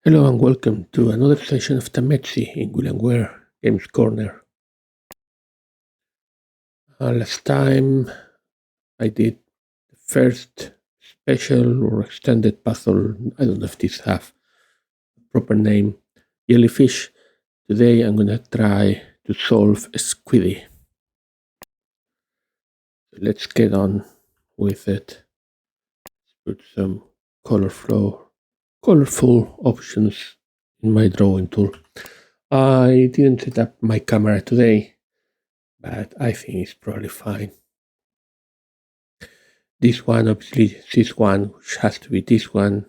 Hello and welcome to another session of Tametsi in Ware Games Corner. Last time I did the first special or extended puzzle. I don't know if these have a proper name. Jellyfish. Today I'm going to try to solve Squiddy. So let's get on with it. Let's put some colorful options in my drawing tool. I didn't set up my camera today, but I think it's probably fine. This one, obviously, this one, which has to be this one,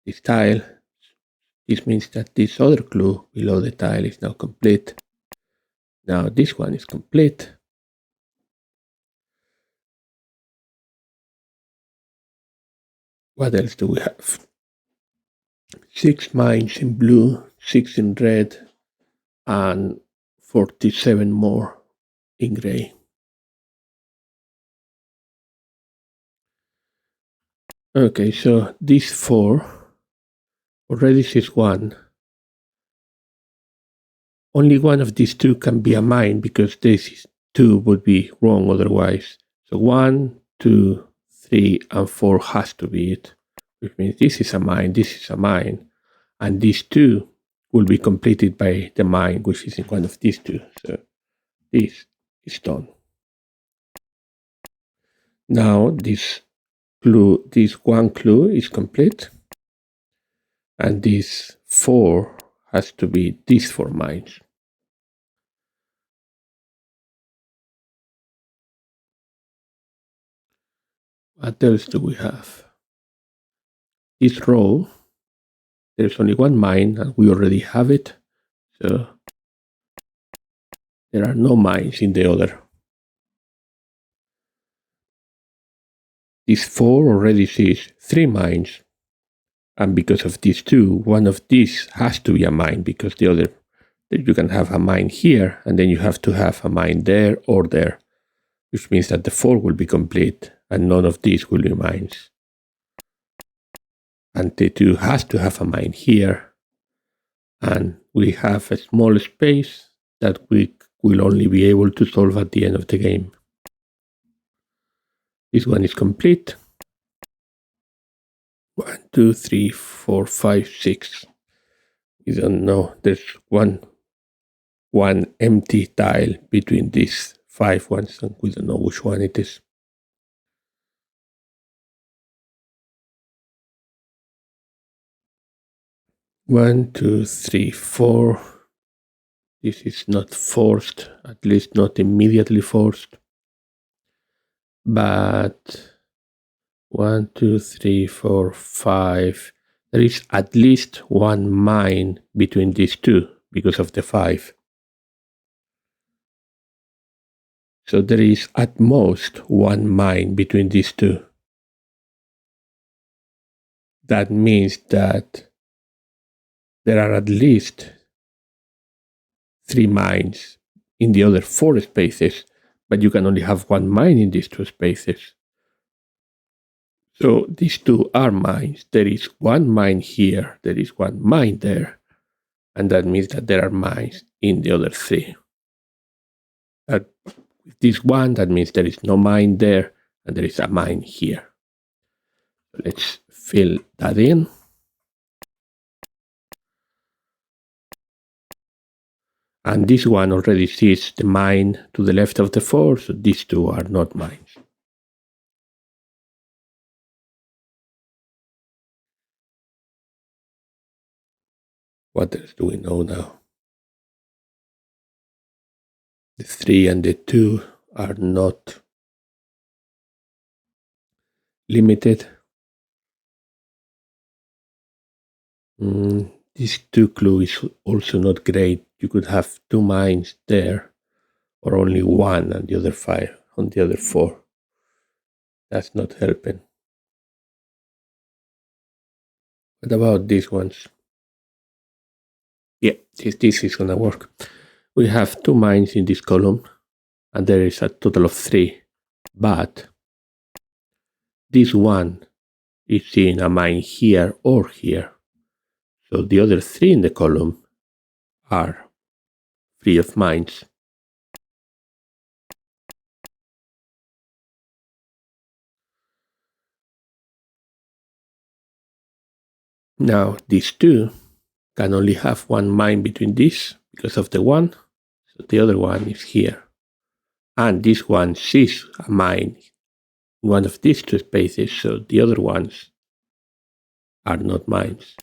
this tile. This means that this other clue below the tile is now complete. Now this one is complete. What else do we have? 6 mines in blue, 6 in red, and 47 more in gray. Okay, so these 4, already this one. Only one of these 2 can be a mine because this 2 would be wrong otherwise. So 1, 2, 3, and 4 has to be it, which means this is a mine, this is a mine, and these 2 will be completed by the mine, which is in one of these 2. So this is done. Now this one clue is complete, and this 4 has to be these 4 mines. What else do we have? This row, there's only one mine, and we already have it, so there are no mines in the other. This 4 already sees 3 mines, and because of these 2, one of these has to be a mine, because the other, you can have a mine here, and then you have to have a mine there or there, which means that the 4 will be complete, and none of these will be mines. And the 2 has to have a mine here, and we have a small space that we will only be able to solve at the end of the game. This one is complete. 1, 2, 3, 4, 5, 6. We don't know. There's one empty tile between these 5 ones, and we don't know which one it is. One, 2, 3, 4. This is not forced, at least not immediately forced. But 1, 2, 3, 4, 5. There is at least one mine between these 2 because of the 5. So there is at most one mine between these 2. That means that there are at least 3 mines in the other 4 spaces, but you can only have one mine in these 2 spaces. So these 2 are mines. There is one mine here, there is one mine there, and that means that there are mines in the other 3. With this one, that means there is no mine there, and there is a mine here. Let's fill that in. And this one already sees the mine to the left of the 4, so these 2 are not mines. What else do we know now? The 3 and the 2 are not limited. This 2 clue is also not great. You could have 2 mines there, or only one on the other 5, on the other 4. That's not helping. What about these ones? Yeah, this is gonna work. We have 2 mines in this column, and there is a total of 3, but this one is seeing a mine here or here. So the other 3 in the column are free of mines. Now these 2 can only have one mine between these because of the 1. So the other one is here. And this one sees a mine in one of these 2 spaces, so the other ones are not mines.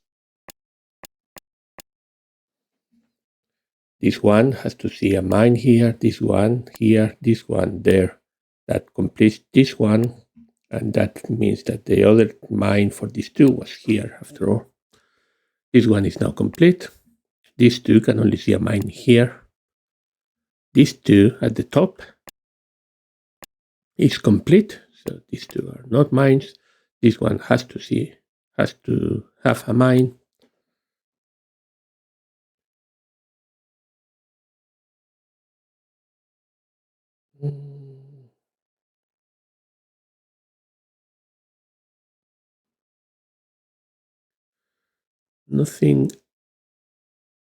This one has to see a mine here, this one here, this one there. That completes this one, and that means that the other mine for these 2 was here after all. This one is now complete. These 2 can only see a mine here. These 2 at the top is complete, so these 2 are not mines. This one has to have a mine. Nothing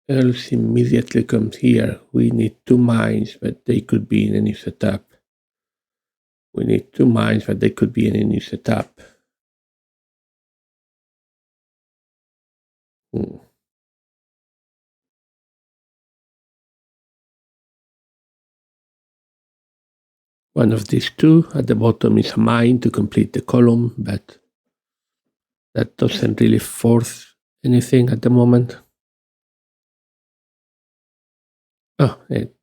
else immediately comes here. We need 2 mines, but they could be in any setup. We need 2 mines, but they could be in any setup. One of these 2 at the bottom is a mine to complete the column, but that doesn't really force anything at the moment.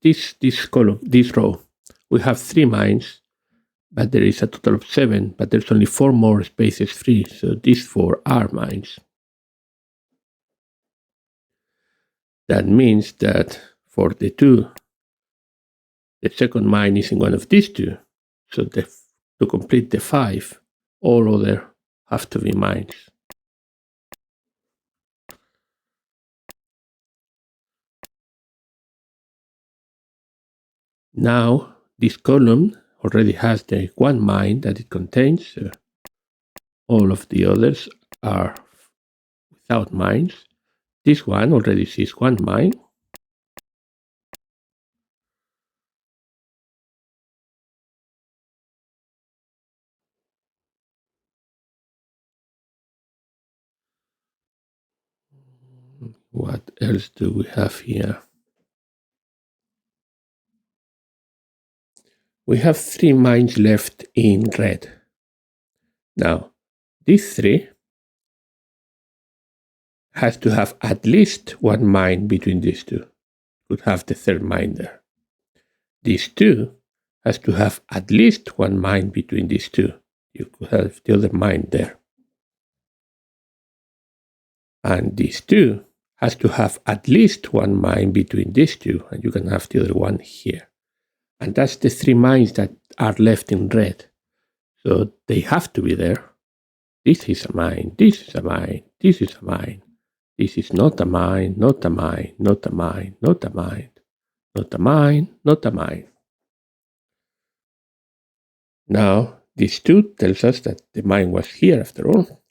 This column, this row, we have 3 mines, but there is a total of 7, but there's only 4 more spaces free, so these 4 are mines. That means that for the 2, the second mine is in one of these 2, so to complete the 5, all other have to be mines. Now this column already has the 1 mine that it contains, so all of the others are without mines. This one already sees 1 mine. What else do we have here? We have 3 mines left in red. Now, these 3 has to have at least 1 mine between these 2. Could have the 3rd mine there. These 2 has to have at least 1 mine between these 2. You could have the other mine there. And these 2 has to have at least 1 mine between these 2, and you can have the other one here. And that's the 3 mines that are left in red. So they have to be there. This is a mine, this is a mine, this is a mine. This is not a mine, not a mine, not a mine, not a mine, not a mine, not a mine. Now, this 2 tells us that the mine was here after all.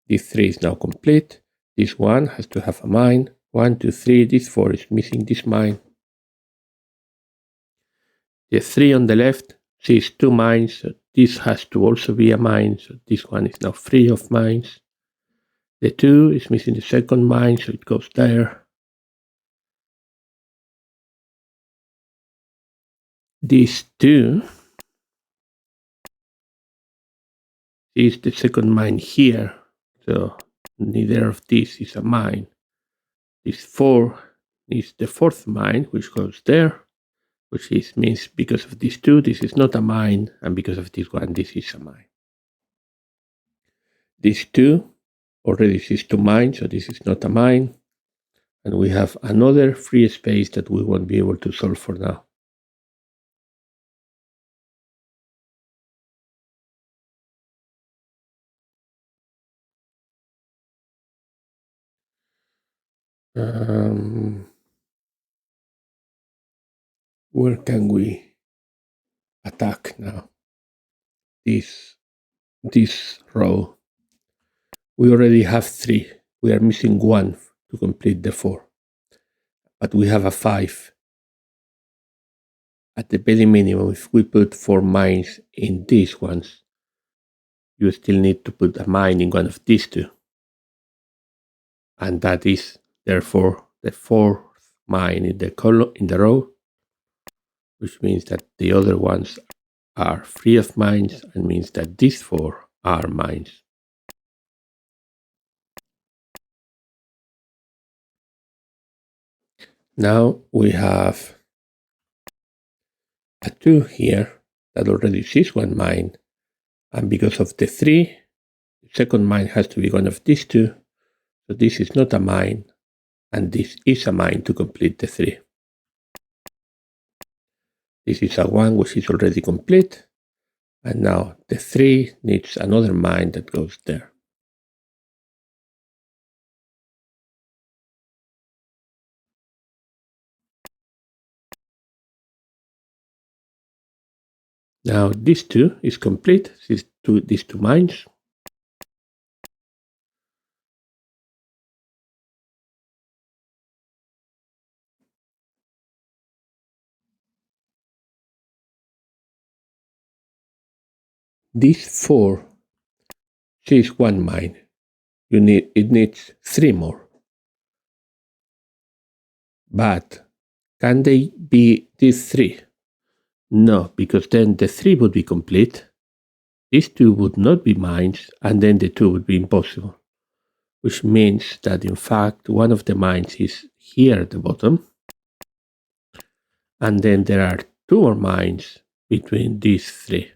This 3 is now complete. This 1 has to have a mine. 1, 2, 3. This 4 is missing this mine. The 3 on the left sees 2 mines. So this has to also be a mine. So this one is now free of mines. The 2 is missing the second mine, so it goes there. This 2 is the second mine here. So neither of these is a mine. This 4 is the 4th mine, which goes there, which means because of these 2, this is not a mine, and because of this one, this is a mine. This 2 already sees 2 mines, so this is not a mine. And we have another free space that we won't be able to solve for now. Where can we attack now? This row. We already have 3. We are missing 1 to complete the 4. But we have a 5. At the very minimum, if we put 4 mines in these ones, you still need to put a mine in one of these two. And that is therefore the 4th mine in the row, which means that the other ones are free of mines and means that these 4 are mines. Now we have a 2 here that already sees one mine, and because of the 3, the second mine has to be one of these 2, so this is not a mine, and this is a mine to complete the 3. This is a 1 which is already complete, and now the 3 needs another mine that goes there. Now this 2 is complete, these two mines. This 4 sees one mine. It needs 3 more. But can they be these 3? No, because then the 3 would be complete. These 2 would not be mines, and then the 2 would be impossible. Which means that in fact one of the mines is here at the bottom. And then there are 2 more mines between these 3.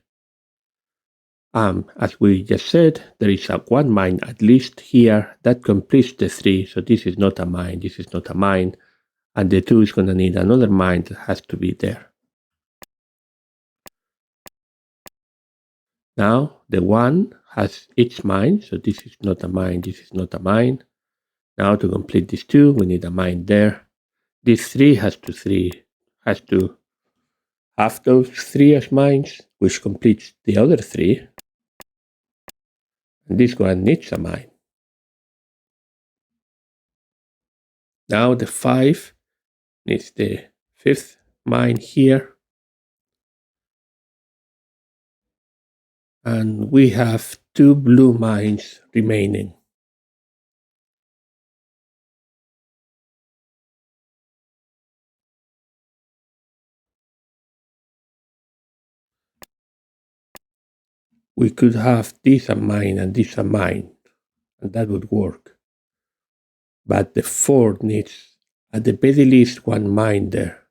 As we just said, there is a 1 mine at least here that completes the 3, so this is not a mine, this is not a mine, and the 2 is going to need another mine that has to be there. Now the 1 has its mine, so this is not a mine, this is not a mine. Now to complete this 2, we need a mine there. This 3 has to have those 3 as mines, which completes the other 3. And this one needs a mine. Now the 5 needs the 5th mine here. And we have 2 blue mines remaining. We could have this a mine and this a mine, and that would work. But the 4 needs at the very least 1 mine there,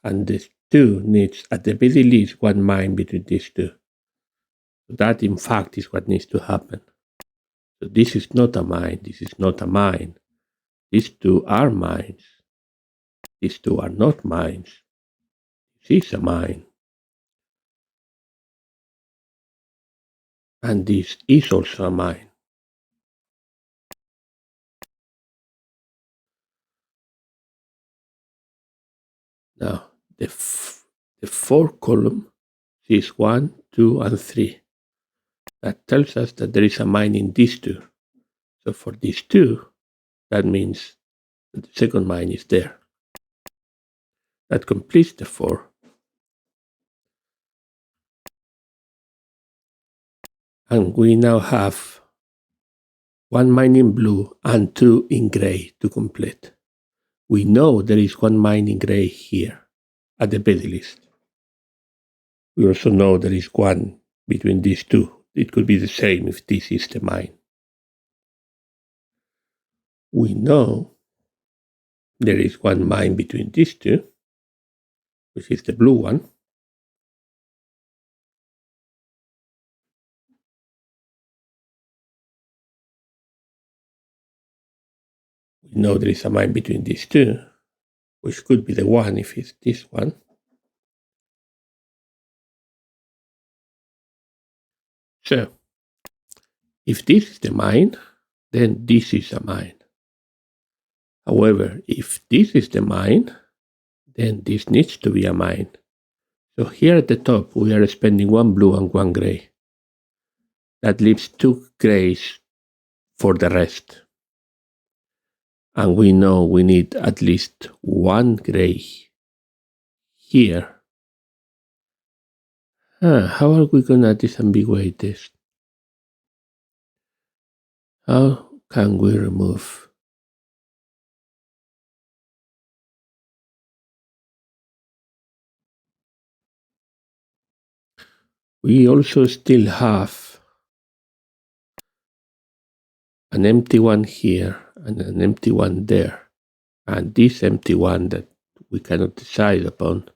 and the 2 needs at the very least 1 mine between these 2. So that in fact is what needs to happen. So this is not a mine, this is not a mine. These 2 are mines. These 2 are not mines. This is a mine. And this is also a mine. Now, the 4 column is 1, 2, and 3. That tells us that there is a mine in these 2. So for these 2, that means that the second mine is there. That completes the 4. And we now have 1 mine in blue and 2 in gray to complete. We know there is 1 mine in gray here at the very least. We also know there is 1 between these 2. It could be the same if this is the mine. We know there is 1 mine between these 2, which is the blue one. We know there is a mine between these 2, which could be the 1 if it's this one. So, if this is the mine, then this is a mine. However, if this is the mine, then this needs to be a mine. So here at the top, we are spending 1 blue and 1 gray. That leaves 2 grays for the rest. And we know we need at least one gray here. How are we gonna disambiguate this? How can we remove? We also still have an empty one here and an empty one there. And this empty one that we cannot decide upon,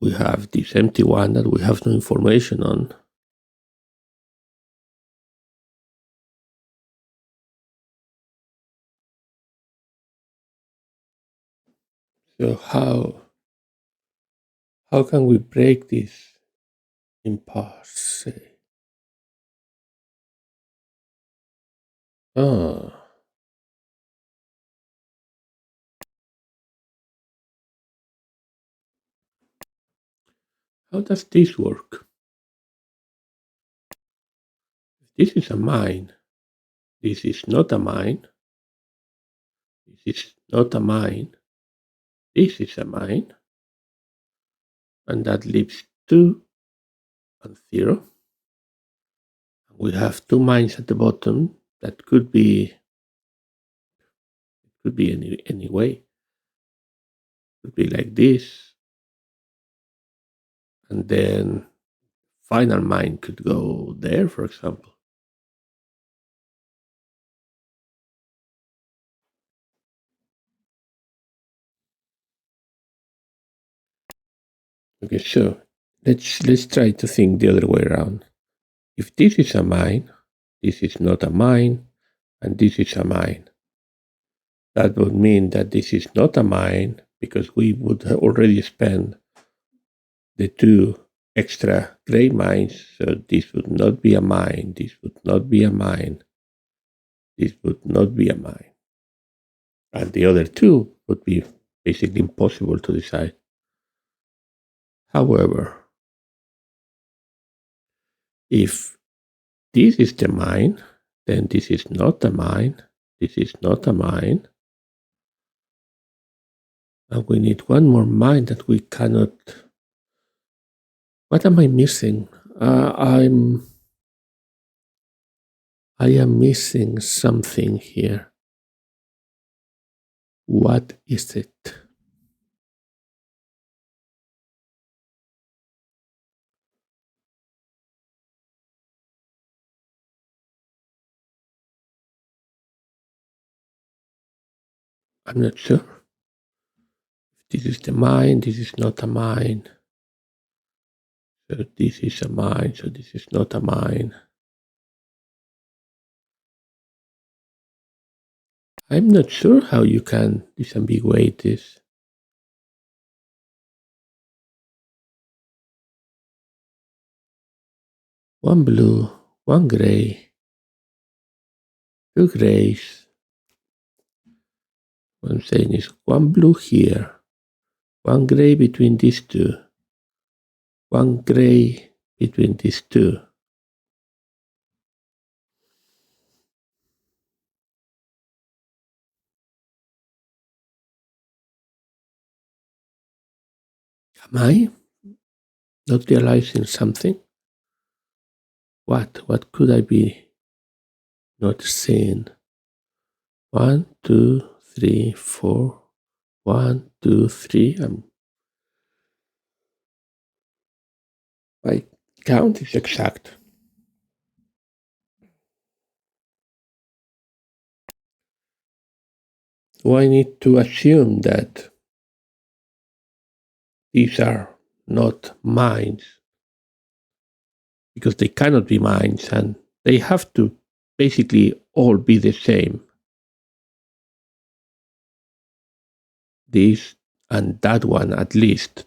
we have this empty one that we have no information on. So how can we break this impasse? How does this work? This is a mine. This is not a mine. This is not a mine. This is a mine. And that leaves 2 and 0. We have 2 mines at the bottom that could be any way. Could be like this. And then final mine could go there, for example. Okay, so let's try to think the other way around. If this is a mine, this is not a mine, and this is a mine. That would mean that this is not a mine because we would already spend the 2 extra gray mines. So this would not be a mine. This would not be a mine. This would not be a mine. And the other 2 would be basically impossible to decide. However, if this is the mine, then this is not a mine. This is not a mine. And we need one more mine that we cannot. What am I missing? I am missing something here. What is it? I'm not sure. This is the mine, this is not a mine. So this is a mine, so this is not a mine. I'm not sure how you can disambiguate this. One blue, one gray, 2 grays. What I'm saying is one blue here, one gray between these 2, one gray between these 2. Am I not realizing something? What could I be not seeing? 1, 2, 3, 4. 1, 2, 3. My count is exact. So I need to assume that these are not mines because they cannot be mines and they have to basically all be the same. This and that one at least.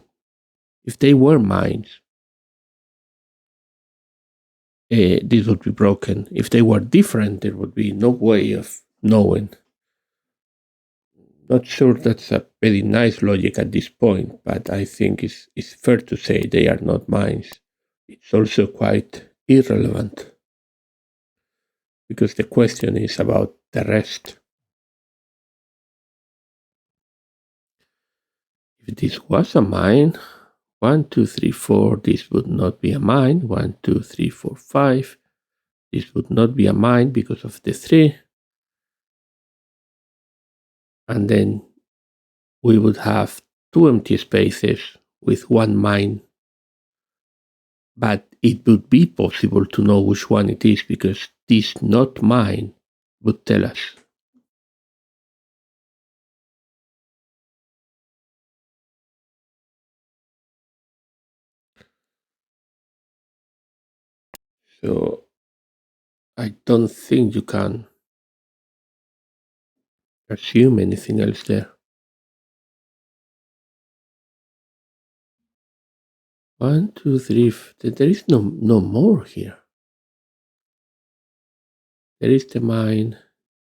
If they were mines, this would be broken. If they were different, there would be no way of knowing. Not sure that's a very nice logic at this point, but I think it's fair to say they are not mines. It's also quite irrelevant because the question is about the rest. If this was a mine, 1, 2, 3, 4, this would not be a mine. 1, 2, 3, 4, 5. This would not be a mine because of the 3. And then we would have 2 empty spaces with 1 mine. But it would be possible to know which one it is because this not mine would tell us. So I don't think you can assume anything else there. 1, 2, 3. There is no more here. There is the mine.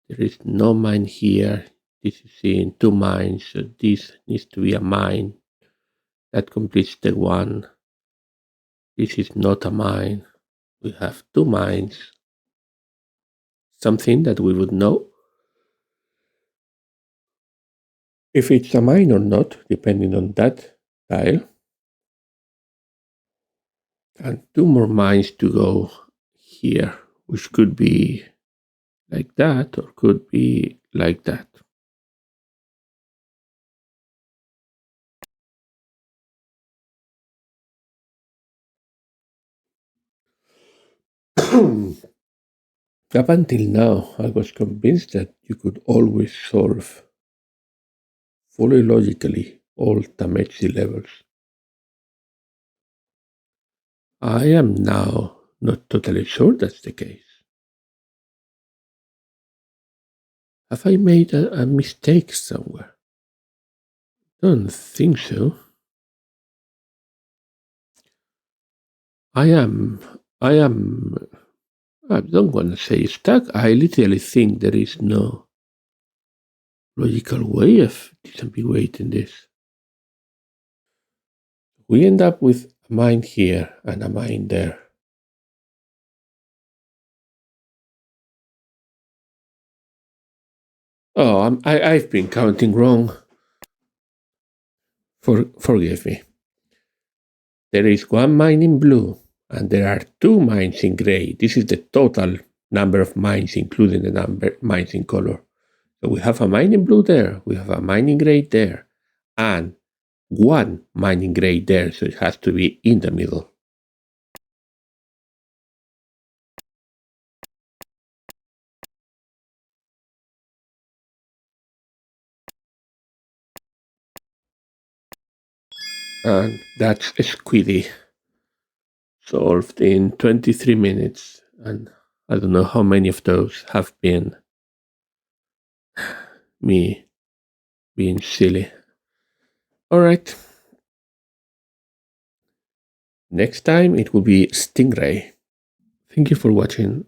There is no mine here. This is in 2 mines, so this needs to be a mine. That completes the 1. This is not a mine. We have 2 mines. Something that we would know if it's a mine or not, depending on that tile. And 2 more mines to go here, which could be like that or could be like that. Up until now, I was convinced that you could always solve fully logically all Tametsi levels. I am now not totally sure that's the case. Have I made a mistake somewhere? Don't think so. I don't want to say stuck. I literally think there is no logical way of disambiguating this. We end up with a mine here and a mine there. Oh, I've been counting wrong. Forgive me. There is 1 mine in blue and there are 2 mines in gray. This is the total number of mines, including the number of mines in color. So we have a mine in blue there, we have a mine in gray there, and 1 mine in gray there, so it has to be in the middle. And that's Squiddy, solved in 23 minutes. And I don't know how many of those have been me being silly. Alright. Next time it will be Stingray. Thank you for watching.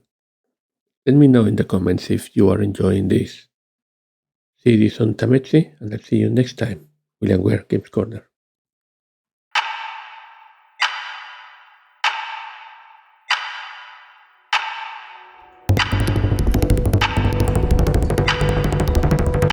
Let me know in the comments if you are enjoying this. See this on Tametsi, and I'll see you next time. William Ware, Games Corner.